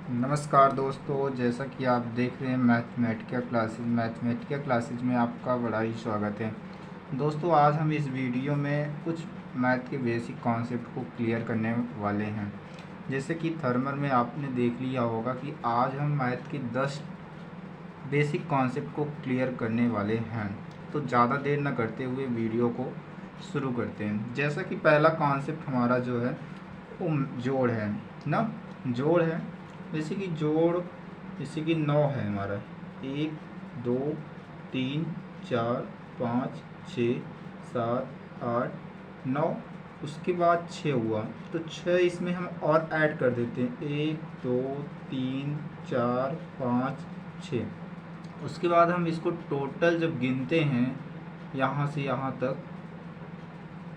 नमस्कार दोस्तों, जैसा कि आप देख रहे हैं मैथमेटिका क्लासेज में आपका बड़ा ही स्वागत है। दोस्तों, आज हम इस वीडियो में कुछ मैथ के बेसिक कॉन्सेप्ट को क्लियर करने वाले हैं। जैसे कि थर्मल में आपने देख लिया होगा कि आज हम मैथ के 10 बेसिक कॉन्सेप्ट को क्लियर करने वाले हैं। तो ज़्यादा देर न करते हुए वीडियो को शुरू करते हैं। जैसा कि पहला कॉन्सेप्ट हमारा जो है वो जोड़ है ना, जोड़ है। जैसे कि जोड़, जैसे कि 9 है हमारा, 1 2 3 4 5 6 7 8 9। उसके बाद 6 हुआ तो 6 इसमें हम और ऐड कर देते हैं, 1 2 3 4 5 6। उसके बाद हम इसको टोटल जब गिनते हैं यहाँ से यहाँ तक,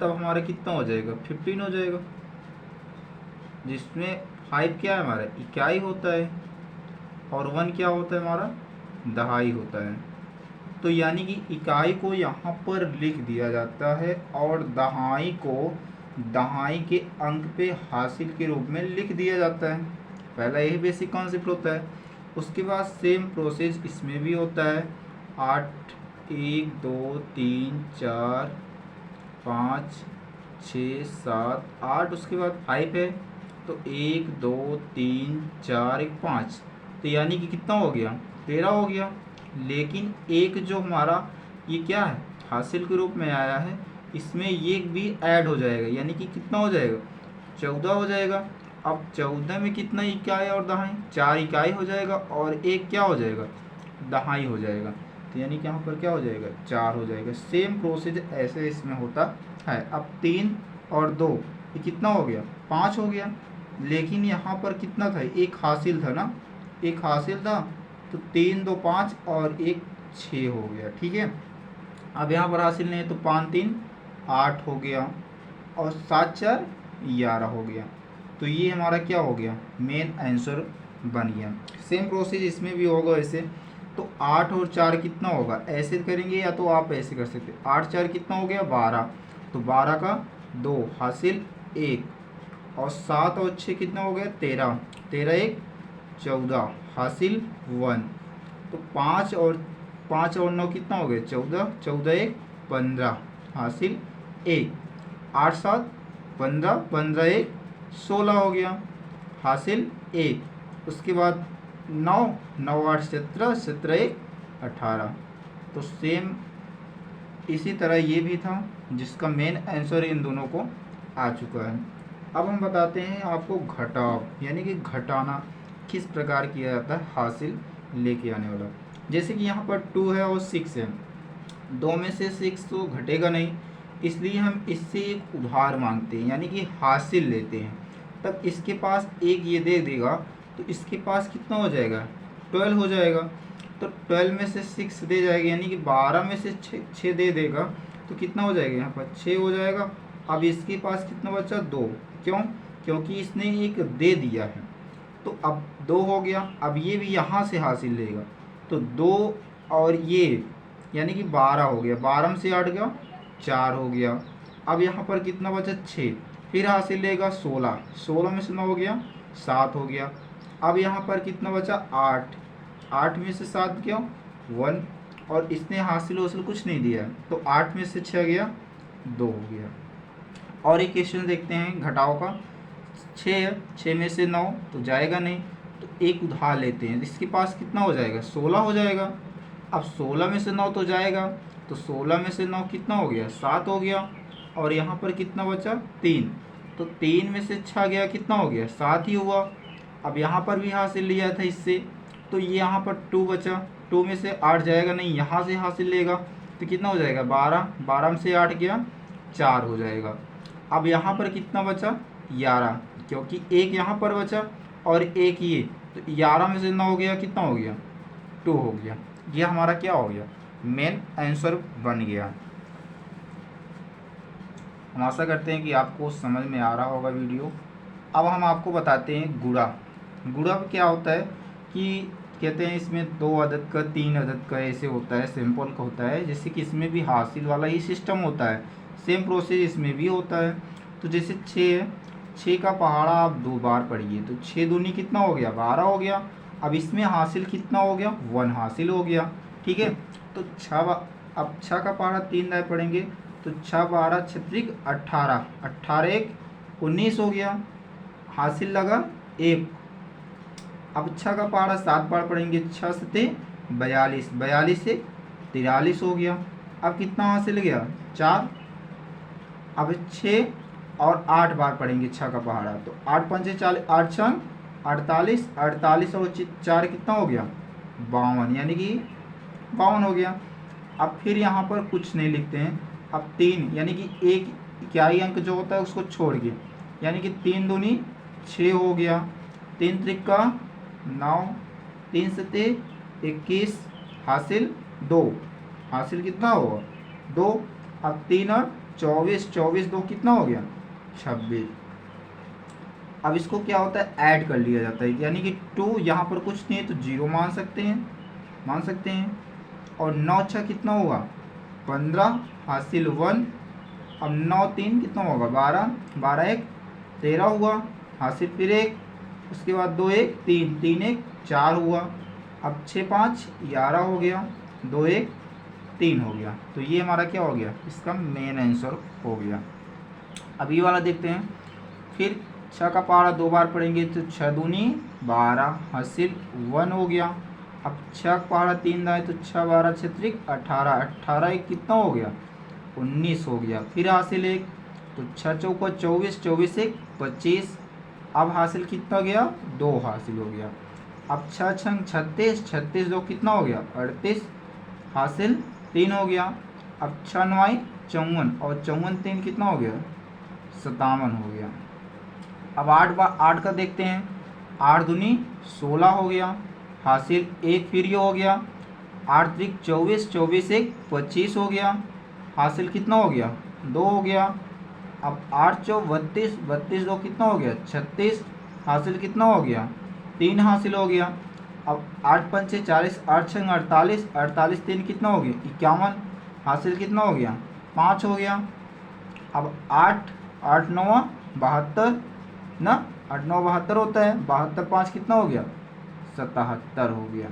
तब हमारा कितना हो जाएगा, 15 हो जाएगा। जिसमें 5 क्या है हमारा, इकाई होता है, और 1 क्या होता है हमारा, दहाई होता है। तो यानी कि इकाई को यहाँ पर लिख दिया जाता है और दहाई को दहाई के अंक पे हासिल के रूप में लिख दिया जाता है। पहला यही बेसिक कॉन्सेप्ट होता है। उसके बाद सेम प्रोसेस इसमें भी होता है। 8 1 2 3 4 5 6 7 8, उसके बाद 5 है तो 1 2 3 4 1 5। तो यानी कि कितना हो गया, 13 हो गया। लेकिन एक जो हमारा ये क्या है, हासिल के रूप में आया है, इसमें ये भी ऐड हो जाएगा, यानी कि कितना हो जाएगा, 14 हो जाएगा। अब 14 में कितना इकाई और दहाई, 4 इकाई हो जाएगा और एक क्या हो जाएगा, दहाई हो जाएगा। तो यानी कि यहाँ पर क्या हो जाएगा, 4 हो जाएगा। सेम प्रोसेस ऐसे इसमें होता है। अब 3 और 2, ये कितना हो गया, 5 हो गया। लेकिन यहाँ पर कितना था, एक हासिल था ना, एक हासिल था, तो 3 2 5 और एक 6 हो गया। ठीक है, अब यहाँ पर हासिल नहीं है तो 5 3 8 हो गया और 7 4 11 हो गया। तो ये हमारा क्या हो गया, मेन आंसर बन गया। सेम प्रोसेस इसमें भी होगा ऐसे। तो 8 और 4 कितना होगा, ऐसे करेंगे या तो आप ऐसे कर सकते, 8 4 कितना हो गया, 12। तो 12 का 2 हासिल 1, और 7 और 6 कितना हो गया, 13। 13 1 14 हासिल 1। तो 5 और 9 कितना हो गया, 14। 14 1 15 हासिल 1। 8 7 15, 15 1 16 हो गया हासिल 1। उसके बाद 9 9 8 17, 17 1 18। तो सेम इसी तरह ये भी था, जिसका मेन आंसर इन दोनों को आ चुका है। अब हम बताते हैं आपको घटाव, यानी कि घटाना किस प्रकार किया जाता है, हासिल लेके आने वाला। जैसे कि यहाँ पर 2 है और 6 है, 2 में से 6 तो घटेगा नहीं, इसलिए हम इससे एक उधार मांगते हैं, यानी कि हासिल लेते हैं। तब इसके पास एक ये दे देगा तो इसके पास कितना हो जाएगा, 12 हो जाएगा। तो 12 में से 6 दे जाएगा, यानी कि 12 में से 6 दे देगा, तो कितना हो जाएगा, यहाँ पर 6 हो जाएगा। अब इसके पास कितना बचा, 2। क्यों, क्योंकि इसने एक दे दिया है, तो अब 2 हो गया। अब ये भी यहाँ से हासिल लेगा, तो 2 और ये यानी कि 12 हो गया। 12 में से 8 गया, 4 हो गया। अब यहाँ पर कितना बचा, 6। फिर हासिल लेगा 16, 16 में से 9 हो गया, 7 हो गया। अब यहाँ पर कितना बचा, 8। 8 में से 7 गया, 1, और इसने हासिल हासिल कुछ नहीं दिया है, तो 8 में से 6 गया, 2 हो गया। और एक क्वेश्चन देखते हैं घटाव का। 6 है, 6 में से 9 तो जाएगा नहीं, तो एक उधार लेते हैं, इसके पास कितना हो जाएगा, 16 हो जाएगा। अब 16 में से 9 तो जाएगा, तो 16 में से 9 कितना हो गया, 7 हो गया। और यहाँ पर कितना बचा, 3। तो 3 में से 6 गया, कितना हो गया, 7 ही हुआ। अब यहाँ पर भी हासिल लिया था इससे, तो ये यहाँ पर 2 बचा। 2 में से 8 जाएगा नहीं, यहाँ से हासिल लेगा, तो कितना हो जाएगा, 12। 12 में से 8 गया, 4 हो जाएगा। अब यहाँ पर कितना बचा, 11, क्योंकि एक यहाँ पर बचा और एक ये, तो 11 में से 9 हो गया, कितना हो गया, 2 हो गया। ये हमारा क्या हो गया, मेन आंसर बन गया। हम आशा करते हैं कि आपको समझ में आ रहा होगा वीडियो। अब हम आपको बताते हैं गुणा। गुणा क्या होता है कि कहते हैं इसमें 2 अदद का, 3 अदद का ऐसे होता है, सिंपल का होता है। जैसे कि इसमें भी हासिल वाला ही सिस्टम होता है, सेम प्रोसेस इसमें भी होता है। तो जैसे 6 है, 6 का पहाड़ा आप 2 बार पढ़िए, तो 6 दूनी कितना हो गया, 12 हो गया। अब इसमें हासिल कितना हो गया, 1 हासिल हो गया। ठीक है, तो अब 6 का पहाड़ा 3 दाएँ पढ़ेंगे, तो 6 12 छत्रिक 18, 18 1 19 हो गया, हासिल लगा 1। अब 6 का पहाड़ा 7 बार पढ़ेंगे, 6 सते 42, 42 से 43 हो गया। अब कितना हासिल गया, 4। अब 6 और 8 बार पढ़ेंगे 6 का पहाड़ा, तो 8 पंचे 40, 8 छंग 48, 48 और 4 कितना हो गया, 52, यानी कि 52 हो गया। अब फिर यहाँ पर कुछ नहीं लिखते हैं, अब 3 यानी कि एक इकाई अंक जो होता है उसको छोड़ के, यानी कि 3 दूनी 6 हो गया, 3 त्रिका 9, 3 सते 21, हासिल 2, हासिल कितना होगा 2। अब 3 और 24, 24 2 कितना हो गया 26। अब इसको क्या होता है, ऐड कर लिया जाता है, यानी कि 2 यहाँ पर कुछ नहीं है तो 0 मान सकते हैं, मान सकते हैं। और 9 6 कितना होगा 15, हासिल 1। अब 9 3 कितना होगा 12, 12 1 13 हुआ, हासिल फिर 1, उसके बाद 2 1 3, 3 1 4 हुआ। अब 6 5 11 हो गया, 2 1 3 हो गया। तो ये हमारा क्या हो गया, इसका मेन आंसर हो गया। अब ये वाला देखते हैं। फिर 6 का पहाड़ा 2 बार पढ़ेंगे, तो 6 दूनी 12, हासिल 1 हो गया। अब 6 का पहाड़ा 3 दाएँ, तो 6 12 छत्रिक 18, 18 1 कितना हो गया 19 हो गया। फिर हासिल 1, तो 6 चौका 24, 24 1 25। अब हासिल कितना गया 2 हासिल हो गया। अब 6 छंग 36, 36 2 कितना हो गया 38, हासिल 3 हो गया। अब 6 9 54 और 54 3 कितना हो गया 57 हो गया। अब 8 का देखते हैं, 8 दूनी 16 हो गया, हासिल 1 फिर ये हो गया। 8 त्रिक 24, 24 1 25 हो गया, हासिल कितना हो गया 2 हो गया। अब 8 चौ 32, 32 2 कितना हो गया 36, हासिल कितना हो गया 3 हासिल हो गया। अब 8 पंचे 40, 8 छंग 48, 48 3 कितना हो गया 51, हासिल कितना हो गया 5 हो गया। अब 8 8 9 72 ना, 8 9 72 होता है, 72 5 कितना हो गया 77 हो गया।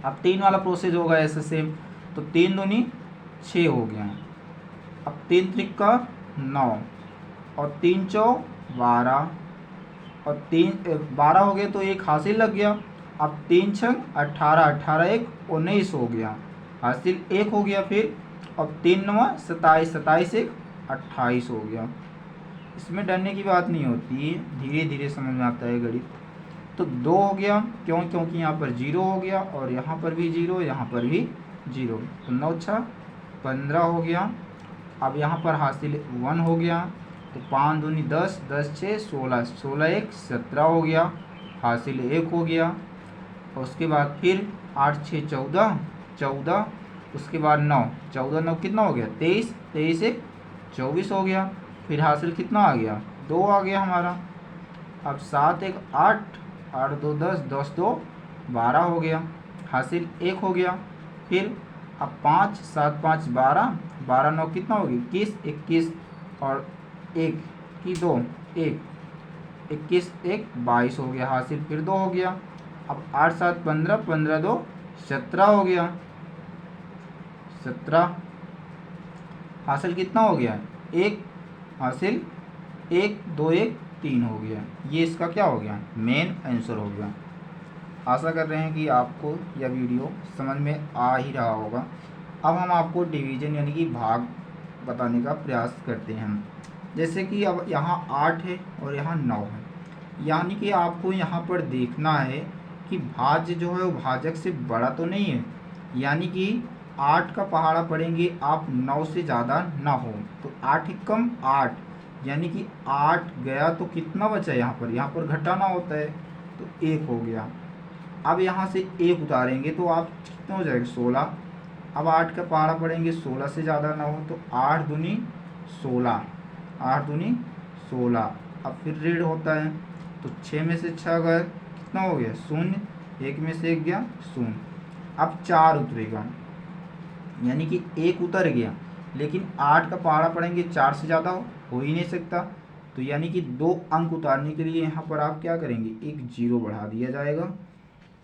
अब 3 वाला प्रोसेस होगा ऐसे सेम, तो 3 दूनी 6 हो गया। अब 3 त्रिका 9 और 3 चौ 12 और 3 12 हो गए, तो एक हासिल लग गया। अब 3 छंग 18, 18 1 19 हो गया, हासिल 1 हो गया। फिर अब 3 9 27, 27 1 28 हो गया। इसमें डरने की बात नहीं होती है, धीरे धीरे समझ में आता है गणित। तो 2 हो गया, क्योंकि यहाँ पर 0 हो गया और यहाँ पर भी 0, यहाँ पर भी 0, तो 9 6 15 हो गया। अब यहाँ पर हासिल 1 हो गया, तो 5 दूनी 10, 10 6 16, 16 1 17 हो गया, हासिल 1 हो गया। और उसके बाद फिर 8 6 14, 14, उसके बाद 9, 14 9 कितना हो गया 23, 23 1 24 हो गया। फिर हासिल कितना आ गया 2 आ गया हमारा। अब 7 1 8, 8 2 10, 10 2 12 हो गया, हासिल 1 हो गया। फिर अब 5 7 5 12, 12 9 कितना हो गया 21, 21 और 1 की 2 1, 21 1 22 हो गया, हासिल फिर 2 हो गया। अब 8 7 15, 15 2 17 हो गया, 17, हासिल कितना हो गया 1, हासिल 1 2 1 3 हो गया। ये इसका क्या हो गया मेन आंसर हो गया। आशा कर रहे हैं कि आपको यह वीडियो समझ में आ ही रहा होगा। अब हम आपको डिवीजन यानी कि भाग बताने का प्रयास करते हैं। जैसे कि अब यहाँ 8 है और यहाँ 9 है, यानी कि आपको यहाँ पर देखना है कि भाज्य जो है वो भाजक से बड़ा तो नहीं है, यानी कि 8 का पहाड़ा पढ़ेंगे आप 9 से ज़्यादा ना हो, तो 8 कम 8, यानी कि 8 गया तो कितना बचा यहाँ पर घटाना होता है, तो 1 हो गया। अब यहाँ से 1 उतारेंगे तो आप कितना हो जाएगा 16। अब 8 का पहाड़ा पढ़ेंगे 16 से ज़्यादा ना हो, तो 8 दूनी 16, 8 दूनी 16। अब फिर ऋण होता है, तो 6 में से 6 गए कितना हो गया 0, 1 में से 1 गया 0। अब 4 उतरेगा, यानी कि 1 उतर गया, लेकिन 8 का पहाड़ा पढ़ेंगे 4 से ज़्यादा हो ही नहीं सकता, तो यानी कि 2 अंक उतारने के लिए यहाँ पर आप क्या करेंगे, एक जीरो बढ़ा दिया जाएगा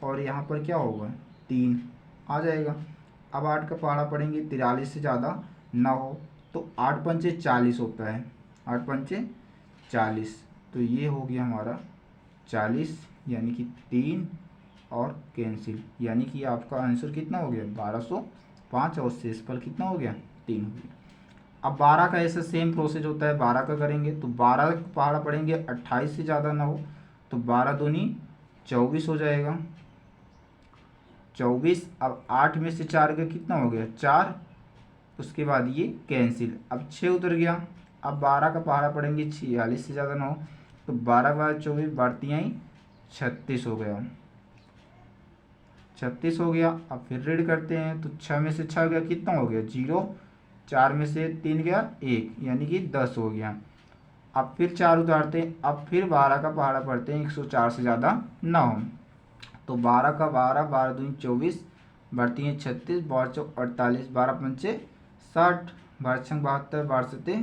और यहाँ पर क्या होगा 3 आ जाएगा। अब 8 का पहाड़ा पढ़ेंगे, 43 से ज़्यादा ना हो तो 8 पंचे 40 होता है, 8 पंचे 40, तो ये हो गया हमारा 40, यानी कि 3 और कैंसिल, यानी कि आपका आंसर कितना हो गया 1205 और शेषफल कितना हो गया 3 हो गया। अब 12 का ऐसा सेम प्रोसेस होता है, 12 का करेंगे तो 12 का पहाड़ा पढ़ेंगे, 28 से ज़्यादा ना हो तो 12 दूनी 24 हो जाएगा, 24। अब 8 में से 4 का कितना हो गया 4, उसके बाद ये कैंसिल, अब 6 उतर गया। अब 12 का पहाड़ा पढ़ेंगे, 46 से ज़्यादा ना हो तो 12 बार 24 बढ़ती आई 36 हो गया, 36 हो गया। अब फिर रीड करते हैं तो 6 में से 6 गया कितना हो गया 0, 4 में से 3 गया 1, यानी कि 10 हो गया। अब फिर 4 उतारते हैं, अब फिर 12 का पहाड़ा पढ़ते हैं, 104 से ज़्यादा ना हो तो 12 का 12, 12 दूनी 24, बढ़ती हैं 36, 12 चौक 48, 12 पंचे 60, 12 छंग 72, 12 सत्ते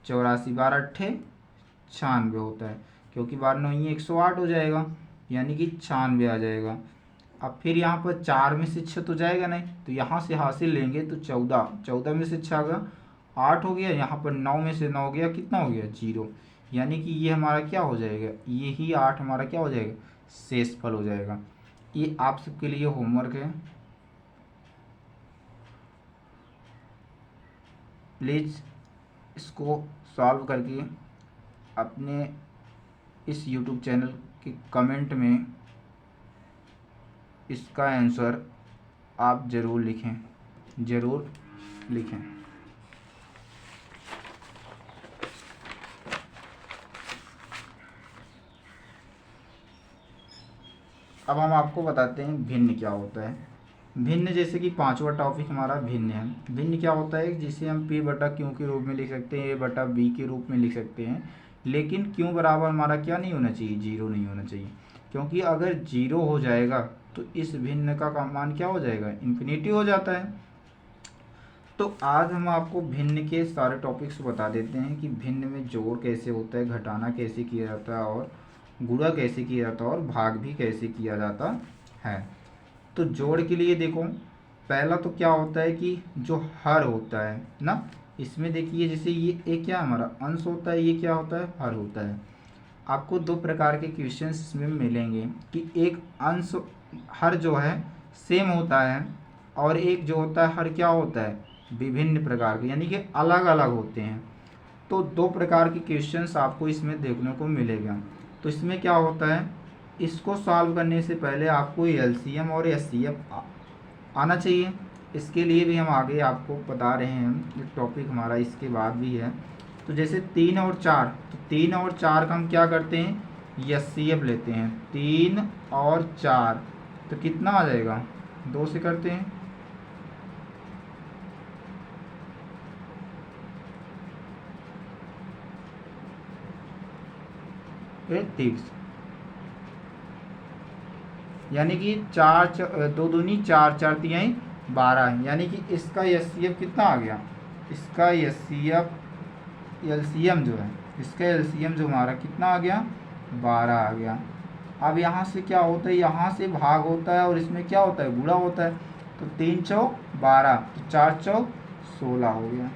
84, 12 अट्ठे 96 होता है, क्योंकि 12 नौ ही 108 हो जाएगा, यानी कि 96 आ जाएगा। अब फिर यहाँ पर 4 में से 6 तो जाएगा नहीं, तो यहाँ से हासिल लेंगे तो 14, 14 में से 6 गया 8 हो गया, यहाँ पर 9 में से 9 गया कितना हो गया 0, यानी कि ये हमारा क्या हो जाएगा, ये ही 8 हमारा क्या हो जाएगा शेषफल हो जाएगा। ये आप सबके लिए होमवर्क है, प्लीज़ इसको सॉल्व करके अपने इस YouTube चैनल के कमेंट में इसका आंसर आप ज़रूर लिखें, ज़रूर लिखें। अब हम आपको बताते हैं भिन्न क्या होता है। भिन्न जैसे कि 5वां टॉपिक हमारा भिन्न है। भिन्न क्या होता है, जिसे हम P बटा क्यू के रूप में लिख सकते हैं, A बटा B के रूप में लिख सकते हैं, लेकिन क्यू बराबर हमारा क्या नहीं होना चाहिए, 0 नहीं होना चाहिए, क्योंकि अगर 0 हो जाएगा तो इस भिन्न का मान क्या हो जाएगा, इन्फिनिटी हो जाता है। तो आज हम आपको भिन्न के सारे टॉपिक्स बता देते हैं कि भिन्न में जोड़ कैसे होता है, घटाना कैसे किया जाता है, और गुणा कैसे किया जाता है, और भाग भी कैसे किया जाता है। तो जोड़ के लिए देखो, पहला तो क्या होता है कि जो हर होता है ना, इसमें देखिए जैसे ये क्या हमारा अंश होता है, ये क्या होता है हर होता है। आपको 2 प्रकार के क्वेश्चंस इसमें मिलेंगे कि एक अंश हर जो है सेम होता है, और एक जो होता है हर क्या होता है विभिन्न प्रकार के, यानी कि अलग अलग होते हैं। तो 2 प्रकार के क्वेश्चंस आपको इसमें देखने को मिलेगा। तो इसमें क्या होता है, इसको सॉल्व करने से पहले आपको एलसीएम और एचसीएफ आना चाहिए। इसके लिए भी हम आगे आपको बता रहे हैं, ये टॉपिक हमारा इसके बाद भी है। तो जैसे 3 और 4, तो 3 और 4 का हम क्या करते हैं, एचसीएफ लेते हैं। 3 और 4 तो कितना आ जाएगा, 2 से करते हैं, फिर 30, यानी कि 2 दूनी 4, 4 तिहाई 12, यानी कि इसका एचसीएफ कितना आ गया, इसका एचसीएफ एलसीएम जो है, इसका एलसीएम जो हमारा कितना आ गया 12 आ गया। अब यहाँ से क्या होता है, यहाँ से भाग होता है और इसमें क्या होता है गुणा होता है। तो 3 चौक 12, तो 4 चौक 16 हो गया,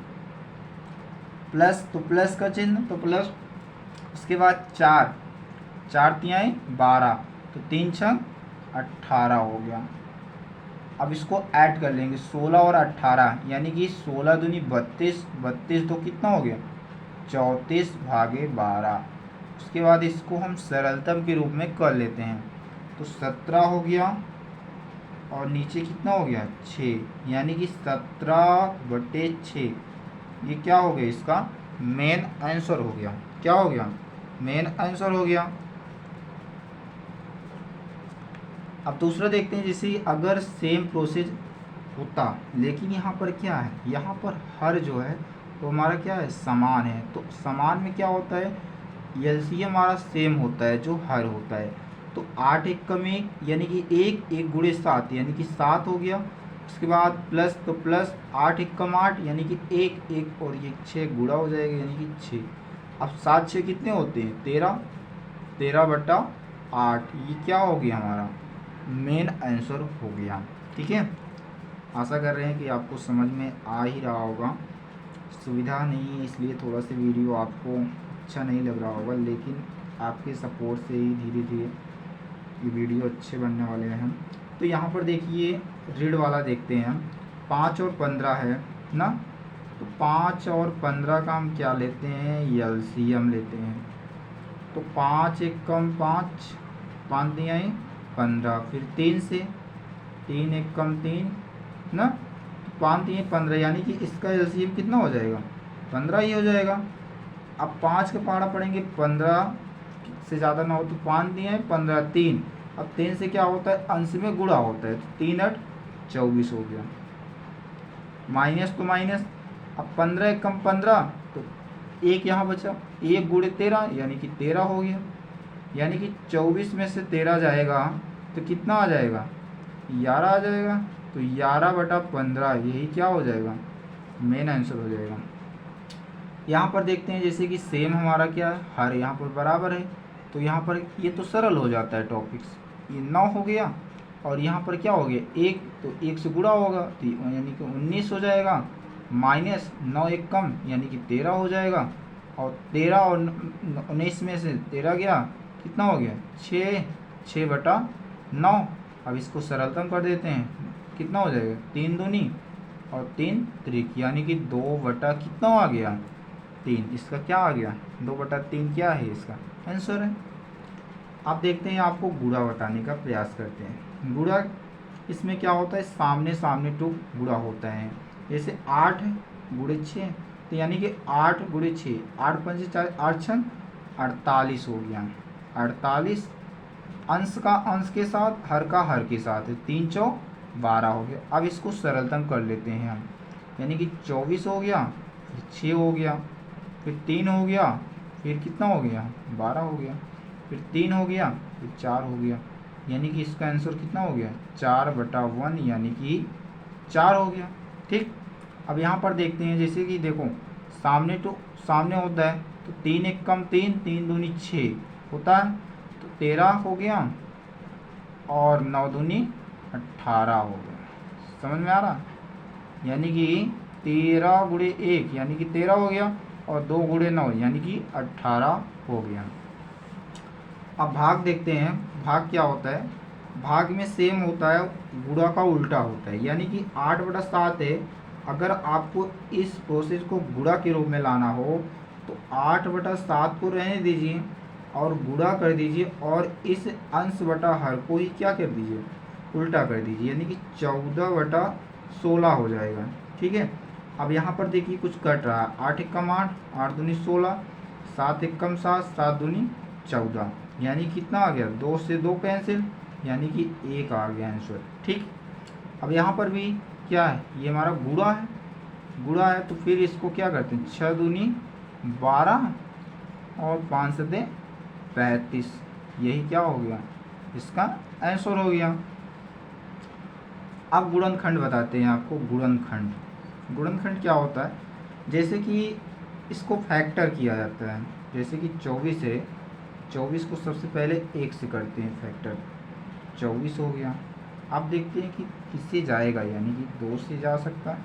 प्लस तो प्लस का चिन्ह तो प्लस, उसके बाद 4, 4 तिहाई 12, तो 3 छंग 18 हो गया। अब इसको ऐड कर लेंगे 16 और 18, यानी कि 16 दूनी 32, 32 तो कितना हो गया 34 भागे 12। उसके बाद इसको हम सरलतम के रूप में कर लेते हैं, तो 17 हो गया और नीचे कितना हो गया 6, यानी कि 17/6, ये क्या हो गया इसका मेन आंसर हो गया। क्या हो गया, मेन आंसर हो गया। अब दूसरा देखते हैं, जैसे अगर सेम प्रोसेस होता, लेकिन यहाँ पर क्या है, यहाँ पर हर जो है तो हमारा क्या है समान है। तो समान में क्या होता है, एलसीएम हमारा सेम होता है जो हर होता है। तो 8 एक कम 1, यानी कि 1 1 गुणे 7, यानी कि 7 हो गया। उसके बाद प्लस प्लस 8 एक कम 8, यानी कि 1 1 और ये 6 गुणा हो जाएगा, यानी कि 6। अब 7 6 कितने होते हैं 13, 13/8। ये क्या हो गया हमारा मेन आंसर हो गया। ठीक है, आशा कर रहे हैं कि आपको समझ में आ ही रहा होगा। सुविधा नहीं है इसलिए थोड़ा सा वीडियो आपको अच्छा नहीं लग रहा होगा, लेकिन आपके सपोर्ट से ही धीरे धीरे ये वीडियो अच्छे बनने वाले हैं। तो यहाँ पर देखिए रीड वाला देखते हैं हम। 5 और 15 है ना, तो 5 और 15 का हम क्या लेते हैं एलसीएम लेते हैं। तो 5 एक कम 5, 5 दिया है 15, फिर 3 से 3 एक कम 3 ना, 5 3 15, यानी कि इसका एलसीएम कितना हो जाएगा 15 ही हो जाएगा। अब 5 का पहाड़ा पड़ेंगे 15 से ज़्यादा ना हो, तो 5 दिए हैं 15 3। अब 3 से क्या होता है अंश में गुणा होता है, तो 3 8 24 हो गया। माइनस तो माइनस, अब 15 एक कम 15, तो एक यहाँ बचा, 1 गुणे 13 यानी कि 13 हो गया। यानी कि 24 में से 13 जाएगा तो कितना आ जाएगा 11 आ जाएगा। तो 11/15 यही क्या हो जाएगा मेन आंसर हो जाएगा। यहाँ पर देखते हैं जैसे कि सेम हमारा क्या है हर यहाँ पर बराबर है, तो यहाँ पर ये तो सरल हो जाता है टॉपिक्स। ये 9 हो गया और यहाँ पर क्या हो गया 1, तो 1 से गुणा होगा तो यानी कि 19 हो जाएगा। माइनस 9 एक कम यानी कि 13 हो जाएगा। और 13 और 19 में से 13 गया कितना हो गया 6, 6/9। अब इसको सरलतम कर देते हैं, कितना हो जाएगा 3 दूनी और 3 त्रिक, यानी कि 2 बटा कितना आ गया 3। इसका क्या आ गया 2/3 क्या है इसका आंसर है। अब देखते हैं आपको गुणा बताने का प्रयास करते हैं। गुणा इसमें क्या होता है सामने सामने टू गुणा होता है। जैसे 8 गुणे 6, तो यानी कि 8 गुणे 6, 8 पंचे 4, 8 छन 48 हो गया। 48 अंश का अंश के साथ हर का हर के साथ है, 3 चौ 12 हो गया। अब इसको सरलतम कर लेते हैं हम, यानी कि 24 हो गया, फिर 6 हो गया, फिर 3 हो गया, फिर कितना हो गया 12 हो गया, फिर 3 हो गया, फिर 4 हो गया। यानी कि इसका आंसर कितना हो गया 4/1 यानी कि 4 हो गया। ठीक, अब यहाँ पर देखते हैं जैसे कि देखो सामने टू सामने होता है, तो 3 एक कम 3, 3 दूनी 6 होता है, तो 13 हो गया और 9 दूनी 18 हो गया। समझ में आ रहा, यानी कि 13 गुणे 1 यानी कि 13 हो गया और 2 गुणे 9 यानी कि 18 हो गया। अब भाग देखते हैं, भाग क्या होता है। भाग में सेम होता है, गुणा का उल्टा होता है, यानी कि 8/7 है। अगर आपको इस प्रोसेस को गुणा के रूप में लाना हो तो 8/7 को रहने दीजिए और गुणा कर दीजिए और इस अंश बटा हर को ही क्या कर दीजिए उल्टा कर दीजिए, यानी कि 14/16 हो जाएगा। ठीक है, अब यहाँ पर देखिए कुछ कट रहा है, 8 एक कम 8, 8 दूनी 16, 7 एक कम 7, 7 दूनी 14, यानी कितना आ गया 2 से 2 कैंसिल यानी कि 1 आ गया आंसर। ठीक, अब यहाँ पर भी क्या है ये हमारा गुणा है, गुणा है तो फिर इसको क्या करते हैं 6 दूनी 12 और 5 सते 35, यही क्या हो गया इसका आंसर हो गया। अब गुणनखंड बताते हैं आपको। गुणनखंड, गुणनखंड क्या होता है, जैसे कि इसको फैक्टर किया जाता है। जैसे कि 24 है, 24 को सबसे पहले 1 से करते हैं फैक्टर, 24 हो गया। अब देखते हैं कि किससे जाएगा, यानी कि 2 से जा सकता है,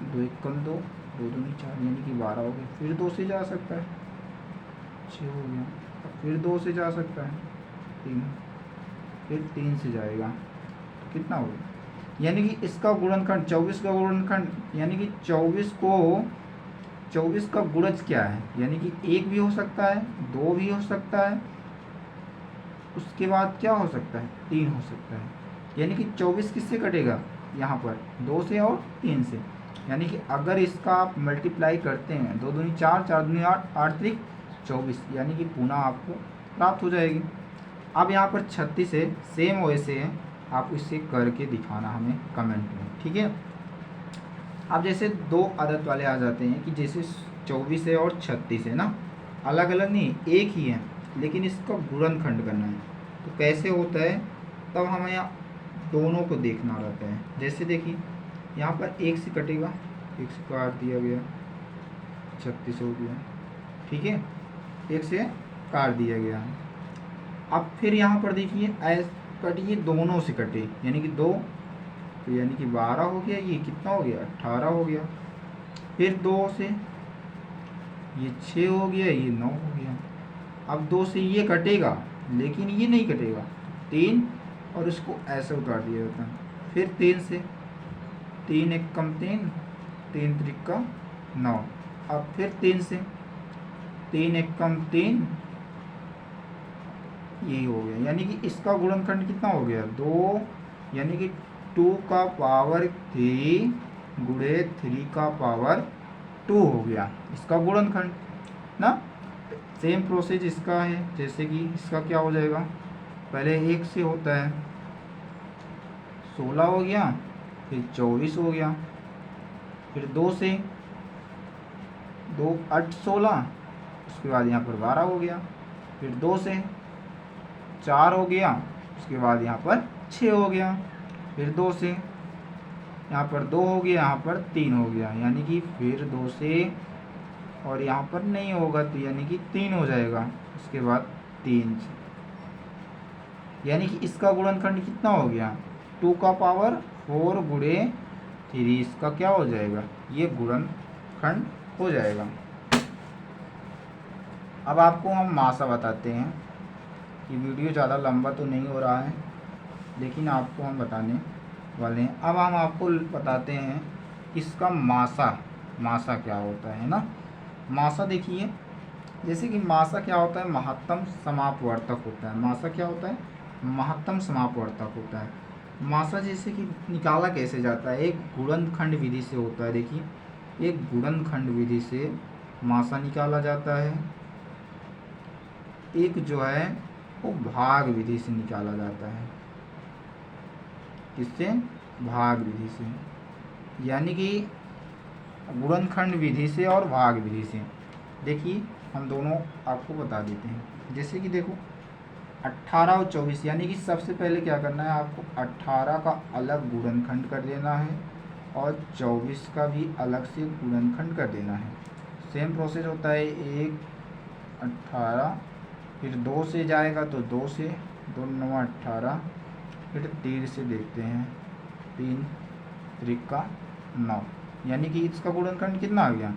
2 एक कम 2, 2 दूनी 4 यानी कि 12 हो गया। फिर 2 से जा सकता है 6 हो गया, फिर 2 से जा सकता है 3, फिर 3 से जाएगा तो कितना होगा, यानी कि इसका गुणनखंड 24 का गुणनखंड, यानी कि 24 का गुणज क्या है, यानी कि 1 भी हो सकता है, 2 भी हो सकता है, उसके बाद क्या हो सकता है 3 हो सकता है। यानी कि 24 किससे कटेगा यहाँ पर 2 से और 3 से, यानी कि अगर इसका आप मल्टीप्लाई करते हैं 2 दूनी 4, 4 दूनी 8, 8 त्रिक 24, यानी कि पुनः आपको प्राप्त हो जाएगी। अब यहाँ पर 36 है, सेम वैसे है, आप इसे करके दिखाना हमें कमेंट में। ठीक है, अब जैसे 2 आदत वाले आ जाते हैं कि जैसे 24 है और 36 है ना, अलग अलग नहीं एक ही है, लेकिन इसका गुणनखंड करना है। तो कैसे होता है, तब हमें यहाँ दोनों को देखना रहता है। जैसे देखिए यहाँ पर 1 से कटेगा, 1 से काट दिया गया, 36 हो गया। ठीक है, 1 से काट दिया गया। अब फिर यहाँ पर देखिए कटिए, दोनों से कटे, यानी कि 2, तो यानी कि 12 हो गया, ये कितना हो गया 18 हो गया। फिर 2 से ये 6 हो गया, ये 9 हो गया। अब 2 से ये कटेगा, लेकिन ये नहीं कटेगा, 3, और इसको ऐसे उतार दिया जाता है। फिर 3 से, 3 एकम 3, 3 त्रिका 9। अब फिर 3 से, 3 एकम 3, यही हो गया। यानी कि इसका गुणनखंड कितना हो गया 2, यानी कि 2 का पावर 3 गुणे 3 का पावर 2 हो गया इसका गुणनखंड ना। सेम प्रोसेस इसका है, जैसे कि इसका क्या हो जाएगा, पहले 1 से होता है 16 हो गया, फिर 24 हो गया, फिर 2 से 2 8 16, उसके बाद यहाँ पर 12 हो गया, फिर 2 से 4 हो गया, उसके बाद यहाँ पर 6 हो गया, फिर 2 से यहाँ पर 2 हो गया, यहाँ पर 3 हो गया, यानी कि फिर 2 से, और यहाँ पर नहीं होगा तो यानी कि 3 हो जाएगा, उसके बाद 3 से, यानी कि इसका गुणनखंड कितना हो गया 2 का पावर 4 गुणे 3, इसका क्या हो जाएगा, ये गुणनखंड हो जाएगा। अब आपको हम मासा बताते हैं। ये वीडियो ज़्यादा लंबा तो नहीं हो रहा है, लेकिन आपको हम बताने वाले हैं। अब हम आपको बताते हैं इसका मासा क्या होता है ना। मासा देखिए, जैसे कि मासा क्या होता है, महत्तम समापवर्तक होता है। मासा क्या होता है, महत्तम समापवर्तक होता है। मासा जैसे कि निकाला कैसे जाता है, एक गुणनखंड विधि से होता है। देखिए, एक गुणनखंड विधि से मासा निकाला जाता है, एक जो है वो भाग विधि से निकाला जाता है। किससे, भाग विधि से, यानी कि गुणनखंड विधि से और भाग विधि से। देखिए, हम दोनों आपको बता देते हैं। जैसे कि देखो 18 और 24, यानी कि सबसे पहले क्या करना है आपको, 18 का अलग गुणनखंड कर देना है और 24 का भी अलग से गुणनखंड कर देना है। सेम प्रोसेस होता है, 1 18, फिर 2 से जाएगा तो 2 से, 2 9 18, फिर 3 से देखते हैं, 3 त्रिका 9, यानी कि इसका गुणनखंड कितना आ गया,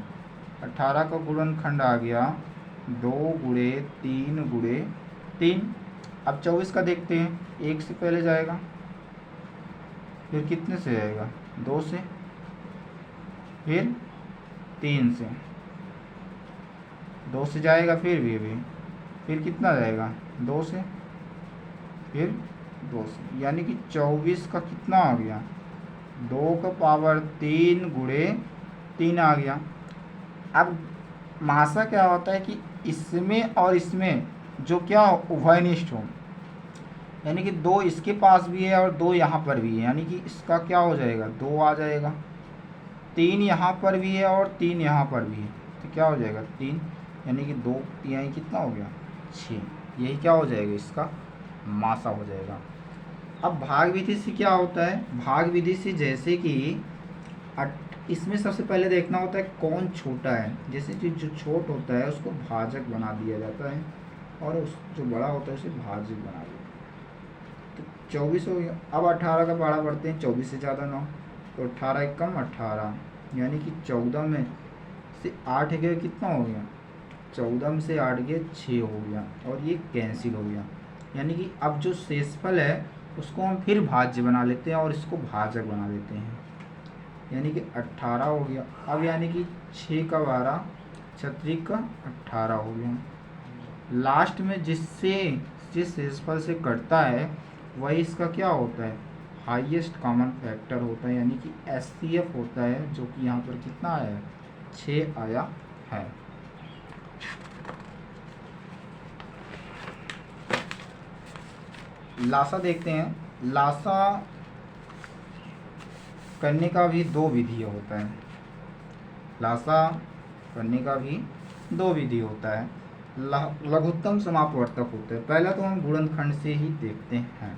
18 का गुणनखंड आ गया 2 गुणे 3 गुणे 3। अब 24 का देखते हैं, 1 से पहले जाएगा, फिर कितने से जाएगा 2 से, फिर 3 से, 2 से जाएगा, फिर कितना जाएगा 2 से, फिर 2 से, यानी कि 24 का कितना आ गया 2 का पावर 3 गुणे 3 आ गया। अब मासा क्या होता है कि इसमें और इसमें जो क्या उभयनिष्ठ हो, यानी कि 2 इसके पास भी है और 2 यहाँ पर भी है, यानी कि इसका क्या हो जाएगा 2 आ जाएगा। 3 यहाँ पर भी है और 3 यहाँ पर भी है, तो क्या हो जाएगा 3, यानी कि 2 यहाँ कितना हो गया 6, यही क्या हो जाएगा इसका मासा हो जाएगा। अब भाग विधि से क्या होता है, भाग विधि से जैसे कि इसमें सबसे पहले देखना होता है कौन छोटा है। जैसे जो छोट होता है उसको भाजक बना दिया जाता है और उस जो बड़ा होता है उसे भाजक बना दिया। तो 24 हो गया। अब 18 का पहाड़ा पढ़ते हैं, 24 से ज़्यादा 9, तो 18 एकम 18, यानी कि 14 में से 8 गया, कितना हो गया 14 में से 8 गया 6 हो गया, और ये कैंसिल हो गया। यानी कि अब जो शेषफल है उसको हम फिर भाज्य बना लेते हैं और इसको भाजक बना देते हैं, यानी कि 18 हो गया। अब यानी कि 6 का 12, 36 का 18 हो गया। लास्ट में जिस शेषफल से कटता है वही इसका क्या होता है, हाईएस्ट कॉमन फैक्टर होता है, यानी कि एचसीएफ होता है, जो कि यहाँ पर कितना आया है 6 आया है। लासा देखते हैं। लासा करने का भी 2 विधि होता है। लासा करने का भी 2 विधि होता है। लघुत्तम समापवर्तक होता है। पहला तो हम गुणनखंड से ही देखते हैं।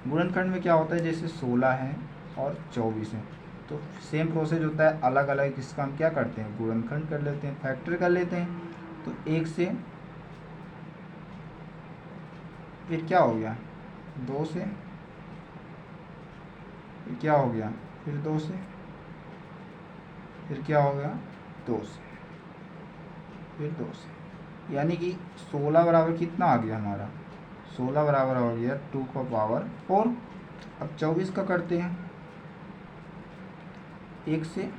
गुणनखंड में क्या होता है, जैसे 16 है और 24 है, तो सेम प्रोसेस होता है, अलग अलग इसका हम क्या करते हैं गुणनखंड कर लेते हैं, फैक्टर कर लेते हैं। तो 1 से, फिर क्या हो गया 2 से, फिर क्या हो गया फिर 2 से, फिर क्या हो गया 2 से, फिर 2 से, यानी कि 16 बराबर कितना आ गया हमारा, 16 बराबर हो गया 2 का पावर 4। अब 24 का करते हैं, 1 से,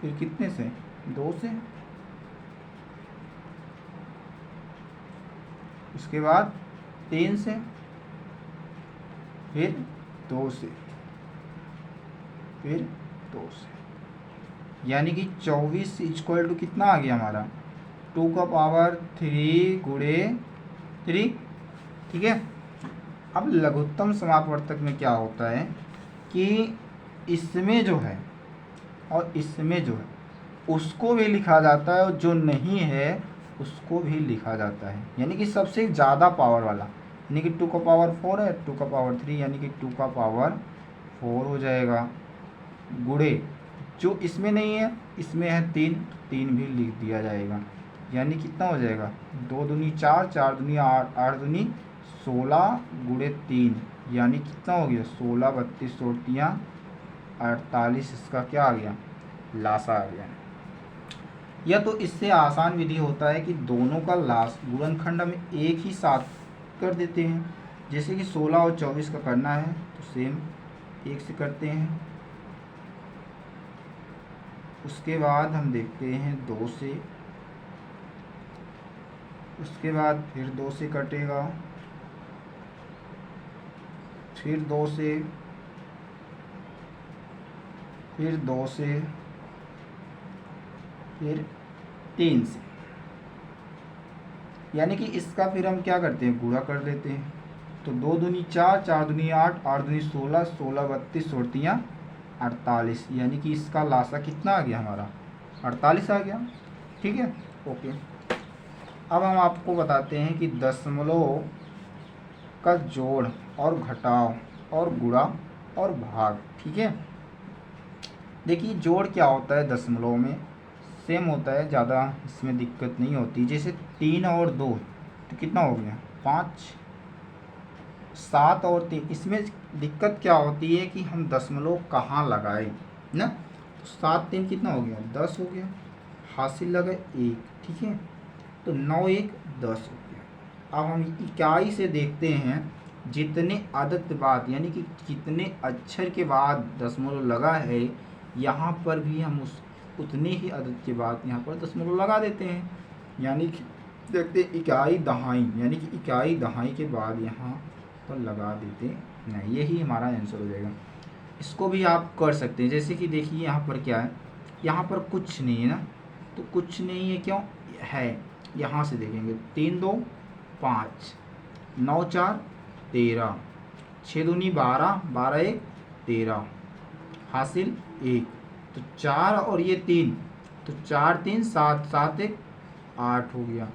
फिर कितने से 2 से, उसके बाद 3 से, फिर 2 से, फिर 2 से, यानी कि 24 इक्वल टू कितना आ गया हमारा 2 का पावर 3 गुणे 3। ठीक है। अब लघुत्तम समापवर्तक में क्या होता है कि इसमें जो है और इसमें जो है उसको भी लिखा जाता है और जो नहीं है उसको भी लिखा जाता है, यानी कि सबसे ज़्यादा पावर वाला, यानी कि 2 का पावर 4 है, 2 का पावर 3, यानी कि 2 का पावर 4 हो जाएगा, गुणे जो इसमें नहीं है, इसमें है 3, 3 भी लिख दिया जाएगा, यानी कितना हो जाएगा 2 दूनी 4, 4 दूनी 8, 8 दूनी 16 गुणे 3, यानी कितना हो गया 16, 32 सोटियाँ 48, इसका क्या आ गया लासा आ गया। या तो इससे आसान विधि होता है कि दोनों का लास गुणनखंड हम एक ही साथ कर देते हैं, जैसे कि 16 और 24 का करना है तो सेम 1 से करते हैं, उसके बाद हम देखते हैं 2 से, उसके बाद फिर 2 से कटेगा, फिर 2 से, फिर 2 से, फिर 3 से, यानी कि इसका फिर हम क्या करते हैं गुणा कर देते हैं, तो 2 दूनी 4, 4 दूनी 8, 8 दूनी 16, 16 32 सोटियाँ 48, यानी कि इसका लासा कितना आ गया हमारा 48 आ गया। ठीक है, ओके। अब हम आपको बताते हैं कि दशमलव का जोड़ और घटाव और गुणा और भाग। ठीक है, देखिए जोड़ क्या होता है दशमलव में, सेम होता है, ज़्यादा इसमें दिक्कत नहीं होती। जैसे 3 और 2 तो कितना हो गया 5, 7 और 3, इसमें दिक्कत क्या होती है कि हम दशमलव कहाँ लगाए ना, तो 7 3 कितना हो गया 10 हो गया, हासिल लगा 1। ठीक है, तो 9 1 10 हो गया। अब हम इकाई से देखते हैं जितने अदद बाद, यानी कि कितने अक्षर के बाद दशमलव लगा है, यहाँ पर भी हम उस उतने ही अदद के बाद यहाँ पर दशमलव लगा देते हैं, यानी कि देखते इकाई दहाई, यानी कि इकाई दहाई के बाद यहाँ पर लगा देते हैं, यही हमारा आंसर हो जाएगा। इसको भी आप कर सकते हैं, जैसे कि देखिए यहाँ पर क्या है, यहाँ पर कुछ नहीं है ना, तो कुछ नहीं है क्यों है, यहाँ से देखेंगे 3 2 5, 9 4 13, 6 दूनी 12, 12 1 13, हासिल 1, तो 4 और ये 3, तो 4 3 7, 7 1 8 हो गया।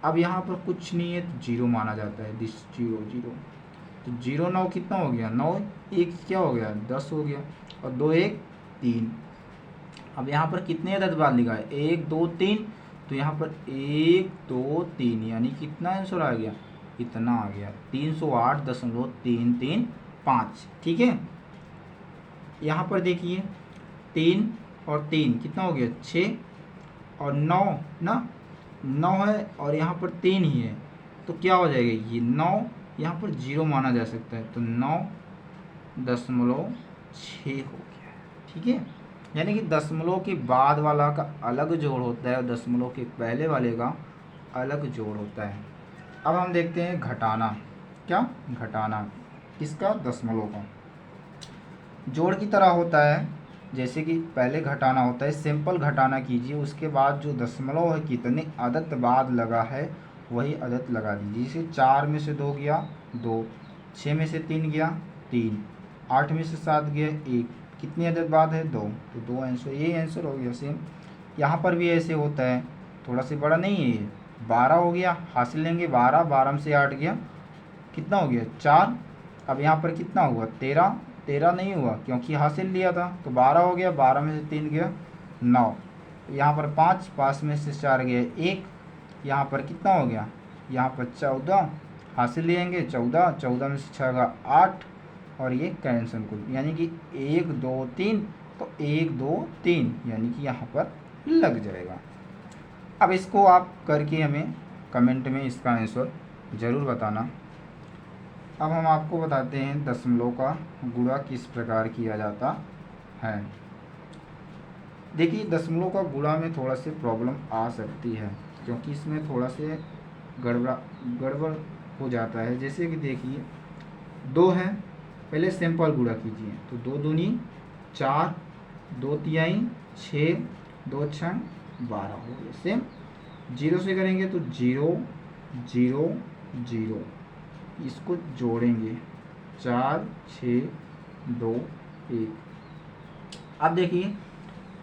अब यहाँ पर कुछ नहीं है तो 0 माना जाता है, दिस 0 0, तो 0 9 कितना हो गया 9, 1 क्या हो गया 10 हो गया, और 2 1 3। अब यहाँ पर कितने अदद बाद लिखा है 1 2 3, तो यहाँ पर 1 2 3, यानी कितना आंसर आ गया इतना आ गया 308.335। ठीक है, यहाँ पर देखिए 3 और 3 कितना हो गया 6, और 9 ना 9 है और यहाँ पर 3 ही है, तो क्या हो जाएगा ये 9, यहाँ पर 0 माना जा सकता है, तो 9.6 हो गया। ठीक है, यानी कि दशमलव के बाद वाला का अलग जोड़ होता है और दशमलव के पहले वाले का अलग जोड़ होता है। अब हम देखते हैं घटाना, क्या घटाना किसका दशमलव का जोड़ की तरह होता है, जैसे कि पहले घटाना होता है, सिंपल घटाना कीजिए, उसके बाद जो दशमलव है कितने अदद बाद लगा है वही अदद लगा दीजिए। जैसे 4 में से 2 गया 2, 6 में से 3 गया 3, 8 में से 7 गया 1, कितनी अदद बाद है 2, तो 2 आंसर, यही आंसर हो गया। सेम यहाँ पर भी ऐसे होता है, थोड़ा सा बड़ा नहीं है ये, 12 हो गया, हासिल लेंगे 12, 12 में से 8 गया, कितना हो गया 4। अब यहाँ पर कितना हुआ 13, 13 नहीं हुआ क्योंकि हासिल लिया था, तो 12 हो गया, 12 में से 3 गया 9, यहाँ पर 5, 5 में से 4 गया 1, यहाँ पर कितना हो गया, यहाँ पर 14 हासिल लेंगे, 14, 14 में से 6 का 8 और ये कैंसल कुल, यानी कि 1 2 3, तो 1 2 3 यानी कि यहाँ पर लग जाएगा। अब इसको आप करके हमें कमेंट में इसका आंसर ज़रूर बताना। अब हम आपको बताते हैं दशमलव का गुणा किस प्रकार किया जाता है। देखिए दशमलव का गुणा में थोड़ा सी प्रॉब्लम आ सकती है, क्योंकि इसमें थोड़ा से गड़बड़ हो जाता है। जैसे कि देखिए 2 है, पहले सिंपल गुणा कीजिए, तो 2 दूनी 4, 2 तिहाई 6, 2 छंग 12 हो गया। सेम 0 से करेंगे तो 0 0 0, इसको जोड़ेंगे 4 6 2 1। अब देखिए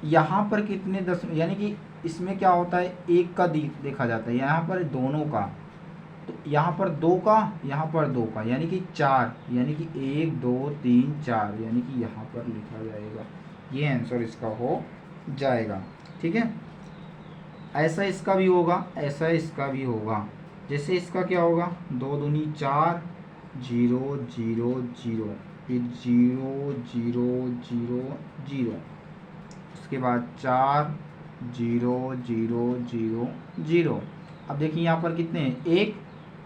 यहाँ पर कितने यानी कि इसमें क्या होता है, एक का देखा जाता है, यहाँ पर दोनों का, तो यहाँ पर 2 का, यहाँ पर 2 का, यानी कि 4, यानी कि 1 2 3 4, यानी कि यहाँ पर लिखा जाएगा, ये आंसर इसका हो जाएगा। ठीक है, ऐसा इसका भी होगा, ऐसा इसका भी होगा। जैसे इसका क्या होगा, 2 दूनी 4, 0 0 0, फिर 0 0 0 0, उसके बाद 4 0 0 0 0। अब देखिए यहाँ पर कितने हैं, 1,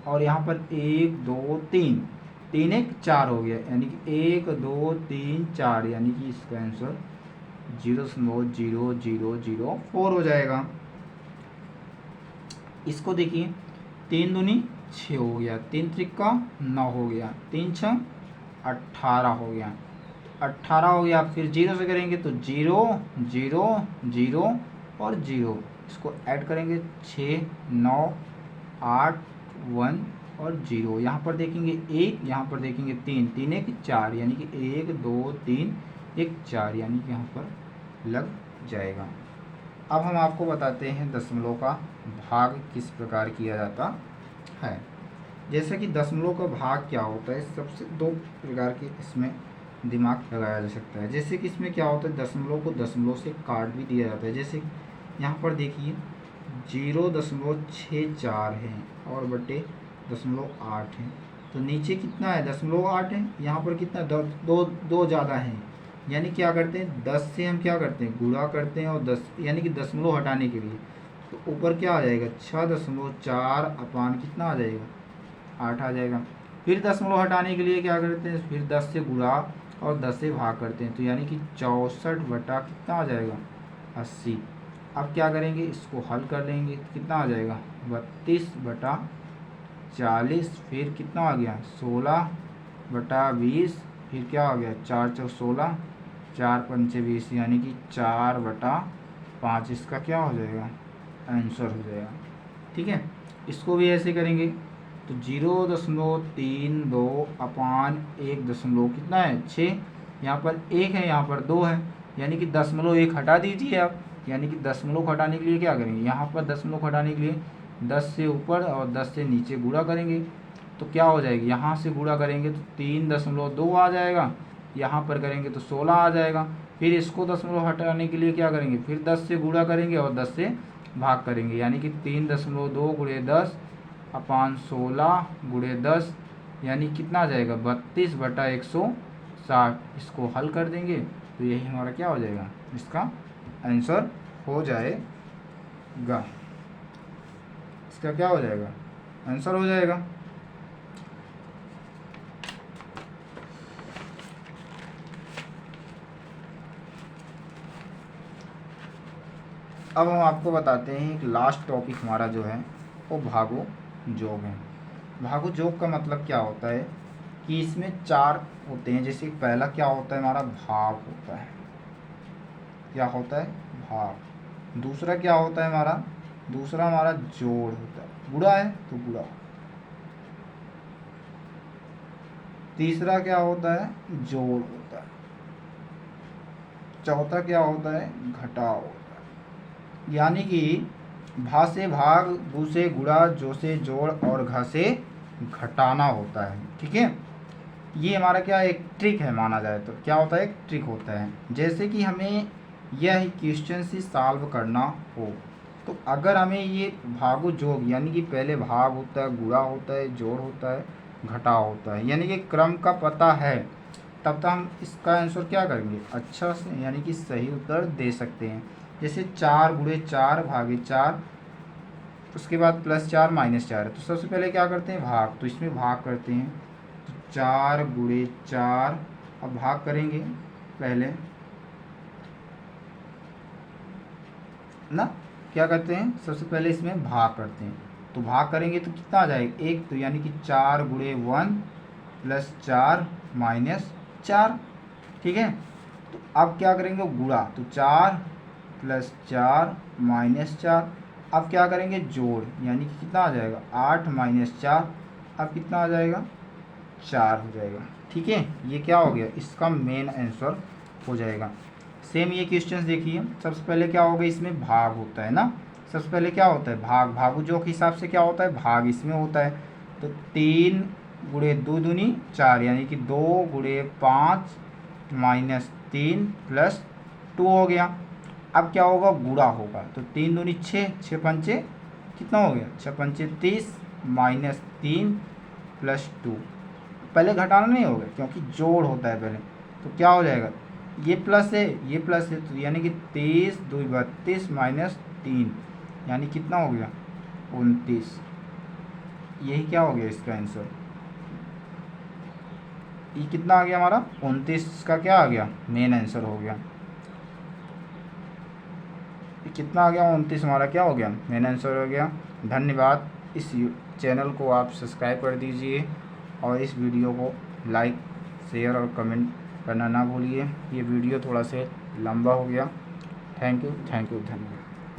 और यहाँ पर 1 2 3, 3 1 4 हो गया, यानी कि 1 2 3 4, यानी कि इसका आंसर 0.0004 हो जाएगा। इसको देखिए 3 दूनी 6 हो गया, 3 त्रिका 9 हो गया, 3 छः 18 हो गया, 18 हो गया। फिर 0 से करेंगे तो 0 0 0 और 0, इसको ऐड करेंगे 6 9 8 1 और 0। यहाँ पर देखेंगे 1, यहाँ पर देखेंगे 3, 3 1 4, यानी कि 1 2 3 1 4, यानी कि यहाँ पर लग जाएगा। अब हम आपको बताते हैं दशमलव का भाग किस प्रकार किया जाता है। जैसे कि दशमलव का भाग क्या होता है, सबसे 2 प्रकार के इसमें दिमाग लगाया जा सकता है। जैसे कि इसमें क्या होता है, दशमलव को दशमलव से काट भी दिया जाता है। जैसे यहाँ पर देखिए 0.64 है और बटे 0.8 है, तो नीचे कितना है 0.8 है, यहाँ पर कितना 2 ज़्यादा है, यानी क्या करते हैं 10 से हम क्या करते हैं गुणा करते हैं, और 10 यानी कि दशमलव हटाने के लिए, तो ऊपर क्या आ जाएगा 6.4 अपान कितना आ जाएगा 8 आ जाएगा। फिर दशमलव हटाने के लिए क्या करते हैं, फिर 10 से गुणा और 10 से भाग करते हैं, तो यानी कि 64 बटा कितना आ जाएगा 80। अब क्या करेंगे, इसको हल कर लेंगे, कितना आ जाएगा 32 बटा 40, फिर कितना आ गया 16 बटा 20, फिर क्या आ गया 4 चौक 16, 4 पंचे 20, यानी कि 4 बटा 5 इसका क्या हो जाएगा आंसर हो जाएगा। ठीक है, इसको भी ऐसे करेंगे, तो 0.32 अपान 1 दशमलव कितना है 6, यहाँ पर 1 है, यहाँ पर 2 है, यानी कि 0.1 हटा दीजिए आप, यानी कि दशमलव हटाने के लिए क्या करेंगे, यहाँ पर दशमलव हटाने के लिए 10 से ऊपर और 10 से नीचे गुणा करेंगे, तो क्या हो जाएगी, यहाँ से गुणा करेंगे तो 3.2 आ जाएगा, यहाँ पर करेंगे तो 16 आ जाएगा। फिर इसको दशमलव हटाने के लिए क्या करेंगे, फिर 10 से गुणा करेंगे और 10 से भाग करेंगे, यानी कि 3.2 गुणे 10 अपान 16 गुणे 10, यानी कितना आ जाएगा 32 बटा 160। इसको हल कर देंगे तो यही हमारा क्या हो जाएगा, इसका आंसर हो जाएगा। इसका क्या हो जाएगा आंसर हो जाएगा। अब हम आपको बताते हैं एक लास्ट टॉपिक हमारा जो है वो भागो जोग है। भागो जोग का मतलब क्या होता है कि इसमें 4 होते हैं। जैसे पहला क्या होता है हमारा भाग होता है, क्या होता है भाग। दूसरा क्या होता है हमारा, दूसरा हमारा जोड़ होता है, गुणा है तो गुणा। तीसरा क्या होता है जोड़ होता है। चौथा क्या होता है घटाव होता है। यानी कि भा से भाग, गु से गुणा, जो से जोड़ और घ से घटाना होता है। ठीक है, ये हमारा क्या एक ट्रिक है, माना जाए तो क्या होता है एक ट्रिक होता है। जैसे कि हमें यह क्वेश्चन से सॉल्व करना हो। तो अगर हमें ये भागो जोग यानी कि पहले भाग होता है, गुणा होता है, जोड़ होता है, घटाव होता है, यानी कि क्रम का पता है, तब तक हम इसका आंसर क्या करेंगे, अच्छा से यानी कि सही उत्तर दे सकते हैं। जैसे 4 गुणे 4 भागे 4, उसके बाद +4 -4 है, तो सबसे पहले क्या करते हैं, भाग, तो इसमें भाग करते हैं। तो 4 गुणे 4, अब भाग करेंगे पहले ना, क्या करते हैं, सबसे पहले इसमें भाग करते हैं। तो भाग करेंगे तो कितना आ जाएगा, 1, तो यानी कि 4 गुणे 1 +4 -4, ठीक है। तो अब क्या करेंगे, गुणा, तो 4 +4 -4। अब क्या करेंगे, जोड़, यानी कि कितना आ जाएगा, 8 -4, अब कितना आ जाएगा, 4 हो जाएगा, ठीक है। ये क्या हो गया, इसका मेन आंसर हो जाएगा। सेम ये क्वेश्चन देखिए, सबसे पहले क्या होगा, इसमें भाग होता है ना, सबसे पहले क्या होता है, भाग, भागो जो के हिसाब से क्या होता है, भाग इसमें होता है। तो 3 गुणे 2 दूनी 4, यानी कि 2 गुणे 5 -3 +2 हो गया। अब क्या होगा, गुणा होगा, तो 3 दूनी 6, 6 पंचे कितना हो गया, 6 पंचे 30 -3 +2। पहले घटाना नहीं होगा क्योंकि जोड़ होता है पहले, तो क्या हो जाएगा, ये प्लस है ये प्लस है, तो यानी कि 23 2 32 -3, यानी कितना हो गया, 29। यही क्या हो गया इसका आंसर, ये कितना आ गया हमारा, 29 का क्या आ गया, मेन आंसर हो गया। ये कितना आ गया, 29 हमारा क्या हो गया, मेन आंसर हो गया। धन्यवाद। इस चैनल को आप सब्सक्राइब कर दीजिए और इस वीडियो को लाइक, शेयर और कमेंट करना ना भूलिए। ये वीडियो थोड़ा से लंबा हो गया। थैंक यू, धन्यवाद।